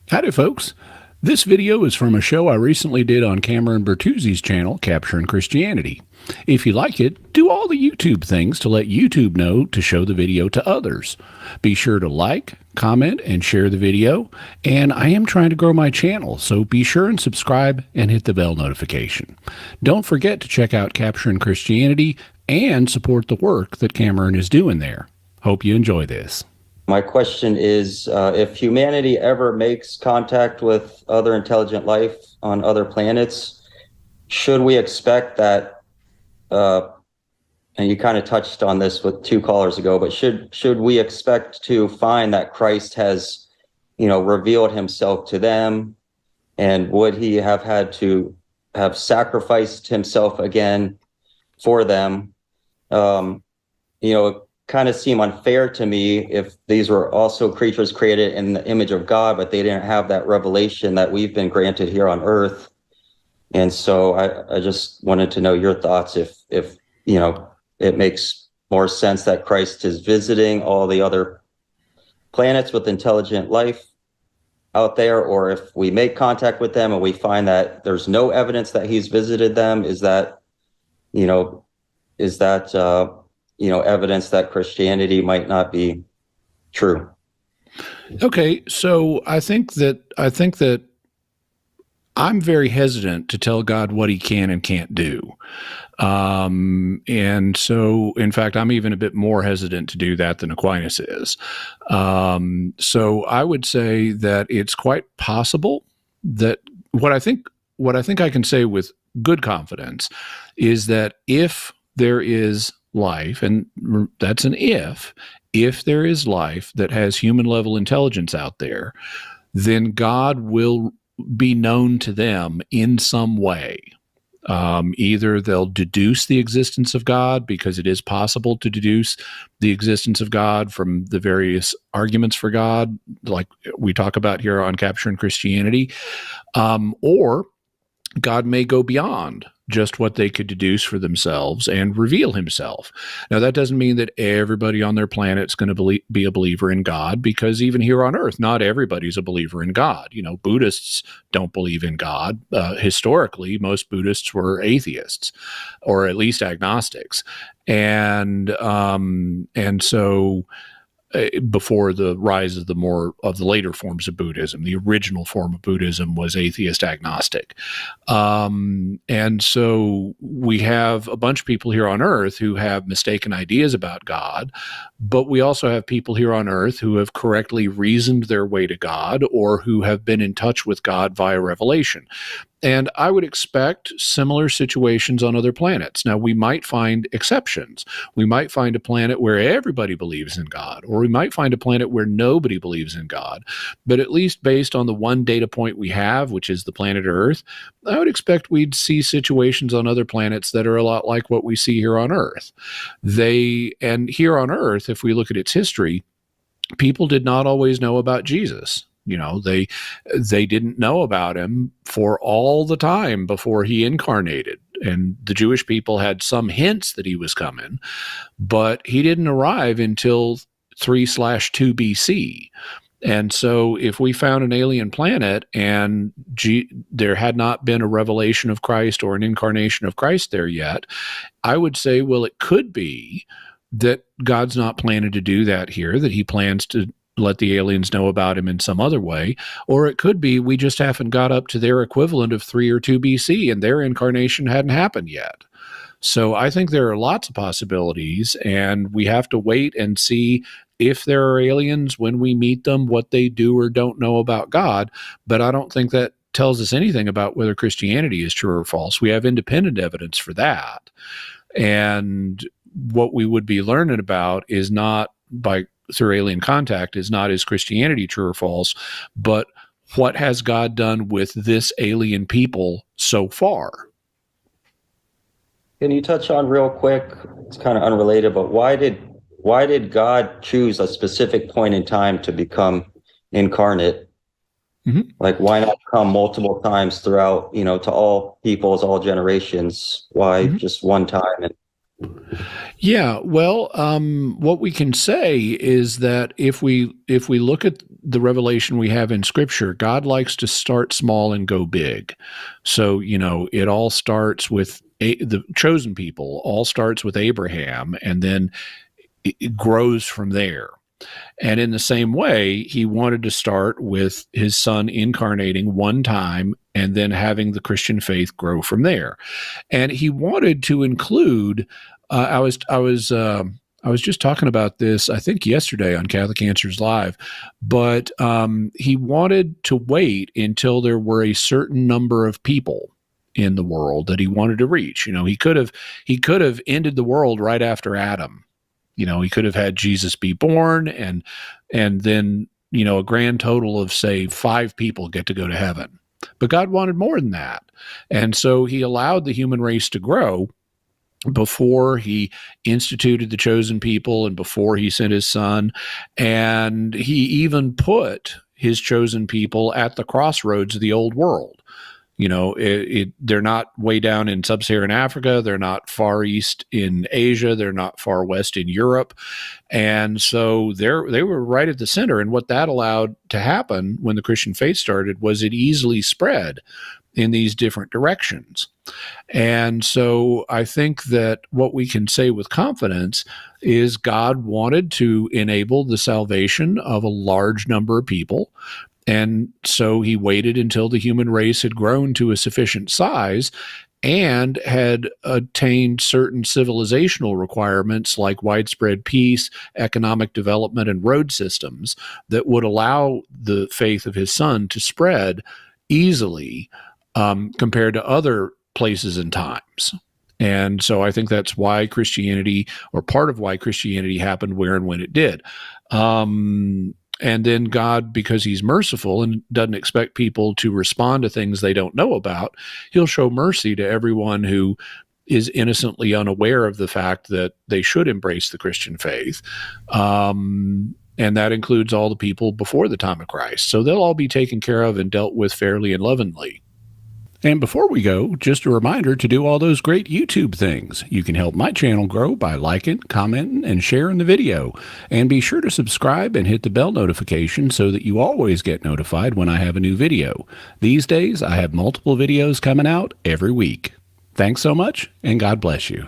Howdy, folks. This video is from a show I recently did on Cameron Bertuzzi's channel, Capturing Christianity. If you like it, do all the YouTube things to let YouTube know to show the video to others. Be sure to like, comment, and share the video. And I am trying to grow my channel, so be sure and subscribe and hit the bell notification. Don't forget to check out Capturing Christianity and support the work that Cameron is doing there. Hope you enjoy this. My question is, if humanity ever makes contact with other intelligent life on other planets, should we expect that, and you kind of touched on this with two callers ago, but should we expect to find that Christ has, revealed himself to them? And would he have had to have sacrificed himself again for them? Kind of seem unfair to me if these were also creatures created in the image of God, but they didn't have that revelation that we've been granted here on earth. And so I just wanted to know your thoughts if it makes more sense that Christ is visiting all the other planets with intelligent life out there, or if we make contact with them and we find that there's no evidence that he's visited them, is that evidence that Christianity might not be true? Okay, so I think that I'm very hesitant to tell God what he can and can't do. And so, in fact, I'm even a bit more hesitant to do that than Aquinas is. So I would say that it's quite possible that what I think I can say with good confidence is that if there is life, and that's an if there is life that has human level intelligence out there, then God will be known to them in some way. Either they'll deduce the existence of God, because it is possible to deduce the existence of God from the various arguments for God, like we talk about here on Capturing Christianity, or God may go beyond just what they could deduce for themselves and reveal himself. Now, that doesn't mean that everybody on their planet is going to be a believer in God, because even here on Earth, not everybody's a believer in God. Buddhists don't believe in God. Historically, most Buddhists were atheists, or at least agnostics. And so before the rise of the later forms of Buddhism, the original form of Buddhism was atheist agnostic. And so we have a bunch of people here on Earth who have mistaken ideas about God, but we also have people here on Earth who have correctly reasoned their way to God, or who have been in touch with God via revelation. And I would expect similar situations on other planets. Now, we might find exceptions. We might find a planet where everybody believes in God, or we might find a planet where nobody believes in God. But at least based on the one data point we have, which is the planet Earth, I would expect we'd see situations on other planets that are a lot like what we see here on Earth. And here on Earth, if we look at its history, people did not always know about Jesus. They didn't know about him for all the time before he incarnated. And the Jewish people had some hints that he was coming, but he didn't arrive until 3/2 BC. And so if we found an alien planet and there had not been a revelation of Christ or an incarnation of Christ there yet, I would say, well, it could be that God's not planning to do that here, that he plans to let the aliens know about him in some other way. Or it could be we just haven't got up to their equivalent of 3 or 2 BC and their incarnation hadn't happened yet. So I think there are lots of possibilities, and we have to wait and see if there are aliens, when we meet them, what they do or don't know about God. But I don't think that tells us anything about whether Christianity is true or false. We have independent evidence for that. And what we would be learning about is not through alien contact, is Christianity true or false, but what has God done with this alien people so far? Can you touch on real quick, it's kind of unrelated, but why did God choose a specific point in time to become incarnate? Mm-hmm. Like, why not come multiple times throughout, to all peoples, all generations? Why just one time? Yeah, well, what we can say is that if we look at the revelation we have in Scripture, God likes to start small and go big. So, it all starts with the chosen people, all starts with Abraham, and then it grows from there. And in the same way, he wanted to start with his son incarnating one time and then having the Christian faith grow from there. And he wanted to include, I was just talking about this, I think yesterday on Catholic Answers Live, but he wanted to wait until there were a certain number of people in the world that he wanted to reach. He could have ended the world right after Adam. He could have had Jesus be born and then, a grand total of, say, 5 people get to go to heaven. But God wanted more than that. And so he allowed the human race to grow before he instituted the chosen people and before he sent his son. And he even put his chosen people at the crossroads of the old world. They're not way down in sub-Saharan Africa. They're not far east in Asia. They're not far west in Europe. And so they were right at the center. And what that allowed to happen when the Christian faith started was it easily spread in these different directions. And so I think that what we can say with confidence is God wanted to enable the salvation of a large number of people. And so he waited until the human race had grown to a sufficient size and had attained certain civilizational requirements like widespread peace, economic development, and road systems that would allow the faith of his son to spread easily compared to other places and times. And so I think that's why Christianity, or part of why Christianity happened where and when it did. And then God, because he's merciful and doesn't expect people to respond to things they don't know about, he'll show mercy to everyone who is innocently unaware of the fact that they should embrace the Christian faith. And that includes all the people before the time of Christ. So they'll all be taken care of and dealt with fairly and lovingly. And before we go, just a reminder to do all those great YouTube things. You can help my channel grow by liking, commenting, and sharing the video. And be sure to subscribe and hit the bell notification so that you always get notified when I have a new video. These days, I have multiple videos coming out every week. Thanks so much, and God bless you.